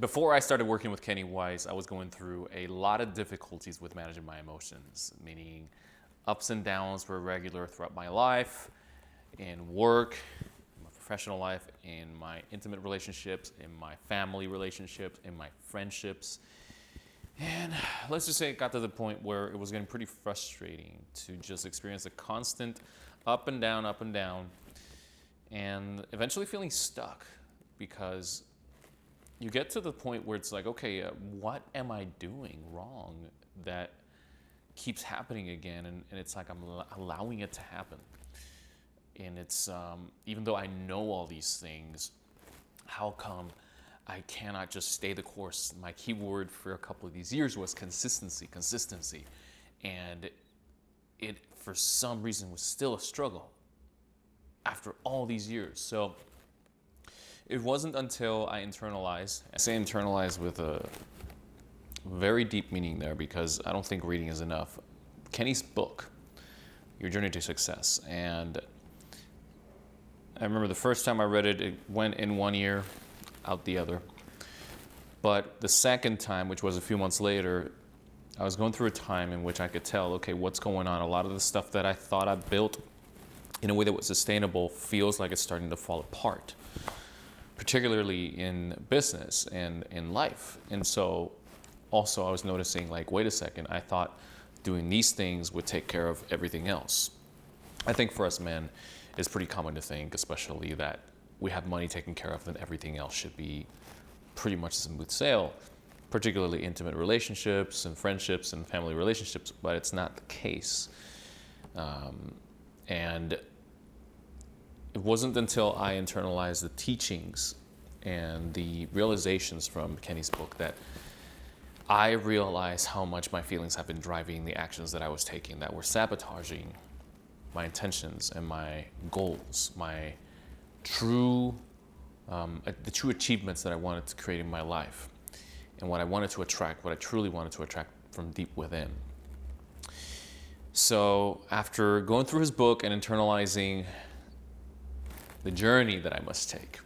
Before I started working with Kenny Weiss, I was going through a lot of difficulties with managing my emotions, meaning ups and downs were regular throughout my life, in work, in my professional life, in my intimate relationships, in my family relationships, in my friendships. And let's just say it got to the point where it was getting pretty frustrating to just experience a constant up and down, and eventually feeling stuck because you get to the point where it's like, okay, what am I doing wrong that keeps happening again? And it's like I'm allowing it to happen. And it's, even though I know all these things, how come I cannot just stay the course? My key word for a couple of these years was consistency, consistency. And it, for some reason, was still a struggle after all these years. So it wasn't until I internalized, I say internalize with a very deep meaning there because I don't think reading is enough. Kenny's book, Your Journey to Success. And I remember the first time I read it, it went in one ear, out the other. But the second time, which was a few months later, I was going through a time in which I could tell, okay, what's going on? A lot of the stuff that I thought I built in a way that was sustainable feels like it's starting to fall apart, particularly in business and in life. And so also I was noticing, like, wait a second, I thought doing these things would take care of everything else. I think for us men, it's pretty common to think, especially that we have money taken care of, then everything else should be pretty much smooth sail, particularly intimate relationships and friendships and family relationships, but it's not the case. And it wasn't until I internalized the teachings and the realizations from Kenny's book that I realized how much my feelings have been driving the actions that I was taking that were sabotaging my intentions and my goals, my true, the true achievements that I wanted to create in my life and what I wanted to attract, what I truly wanted to attract from deep within. So after going through his book and internalizing the journey that I must take,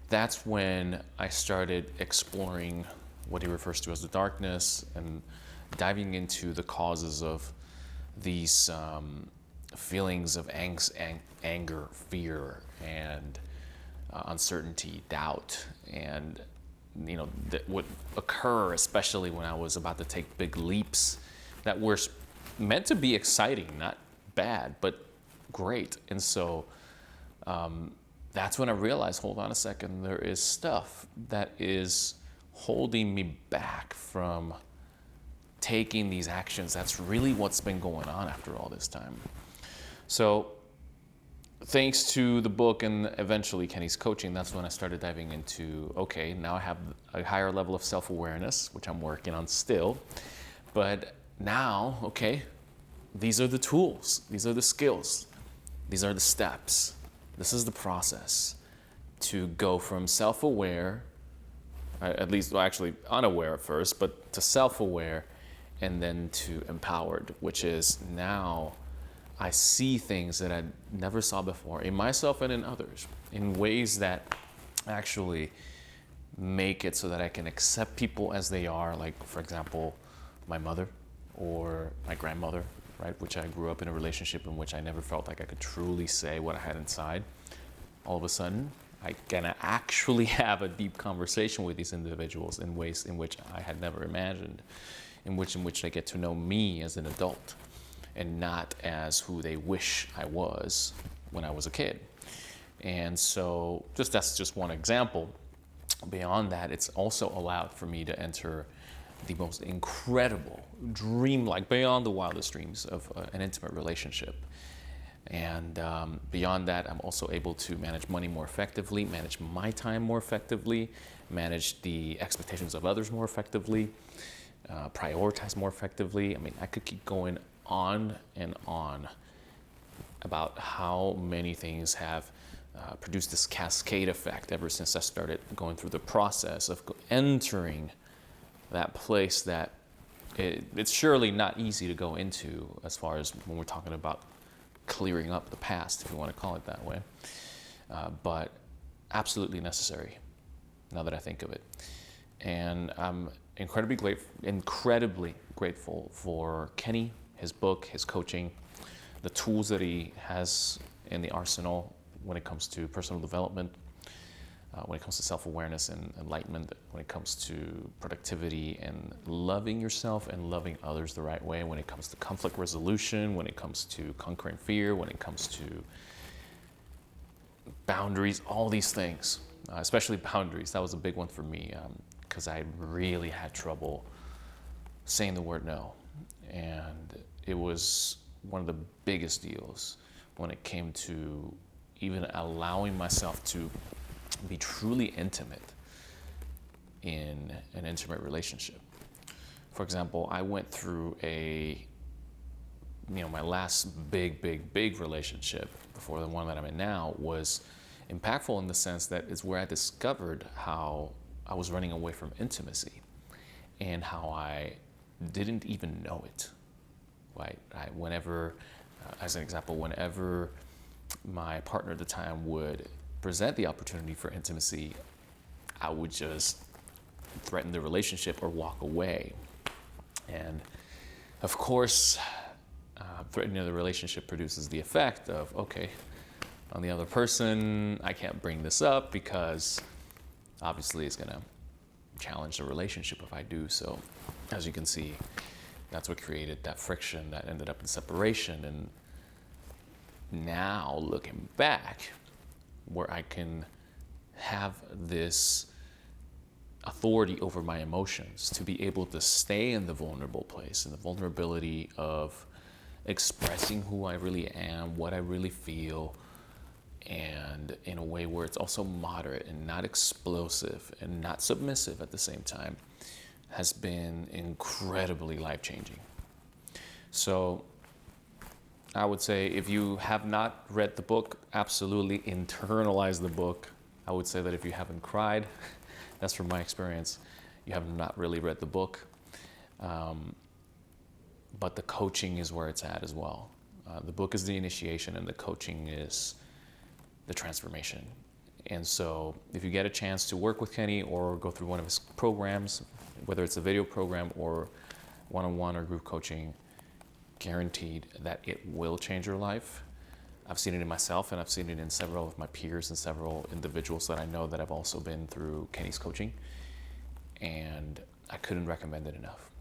that's when I started exploring what he refers to as the darkness and diving into the causes of these feelings of anger, fear, and uncertainty, doubt, and that would occur, especially when I was about to take big leaps that were meant to be exciting, not bad, but great. And so that's when I realized, hold on a second, there is stuff that is holding me back from taking these actions. That's really what's been going on after all this time. So thanks to the book and eventually Kenny's coaching, that's when I started diving into, okay, now I have a higher level of self-awareness, which I'm working on still. But now, okay, these are the tools, these are the skills, these are the steps. This is the process to go from self-aware, at least, well, actually unaware at first, but to self-aware and then to empowered, which is now I see things that I never saw before in myself and in others in ways that actually make it so that I can accept people as they are. Like, for example, my mother or my grandmother, right? Which I grew up in a relationship in which I never felt like I could truly say what I had inside. All of a sudden, I can actually have a deep conversation with these individuals in ways in which I had never imagined, in which they get to know me as an adult and not as who they wish I was when I was a kid. And so that's just one example. Beyond that, it's also allowed for me to enter the most incredible, dreamlike, beyond the wildest dreams of an intimate relationship. And beyond that, I'm also able to manage money more effectively, manage my time more effectively, manage the expectations of others more effectively, prioritize more effectively. I mean, I could keep going on and on about how many things have produced this cascade effect ever since I started going through the process of entering that place that it's surely not easy to go into as far as when we're talking about clearing up the past, if you want to call it that way, but absolutely necessary now that I think of it. And I'm incredibly grateful for Kenny, his book, his coaching, the tools that he has in the arsenal when it comes to personal development, when it comes to self-awareness and enlightenment, when it comes to productivity and loving yourself and loving others the right way, when it comes to conflict resolution, when it comes to conquering fear, when it comes to boundaries, all these things, especially boundaries. That was a big one for me because I really had trouble saying the word no. And it was one of the biggest deals when it came to even allowing myself to be truly intimate in an intimate relationship. For example, I went through my last big relationship before the one that I'm in now was impactful in the sense that it's where I discovered how I was running away from intimacy and how I didn't even know it. Right? Whenever, as an example, whenever my partner at the time would present the opportunity for intimacy, I would just threaten the relationship or walk away. And of course, threatening the relationship produces the effect of, okay, on the other person, I can't bring this up because obviously it's gonna challenge the relationship if I do. So as you can see, that's what created that friction that ended up in separation. And now looking back, where I can have this authority over my emotions, to be able to stay in the vulnerable place, in the vulnerability of expressing who I really am, what I really feel, and in a way where it's also moderate and not explosive and not submissive at the same time, has been incredibly life-changing. So I would say if you have not read the book, absolutely internalize the book. I would say that if you haven't cried, that's from my experience, you have not really read the book. But the coaching is where it's at as well. The book is the initiation and the coaching is the transformation. And so if you get a chance to work with Kenny or go through one of his programs, whether it's a video program or one-on-one or group coaching, guaranteed that it will change your life. I've seen it in myself and I've seen it in several of my peers and several individuals that I know that have also been through Kenny's coaching. And I couldn't recommend it enough.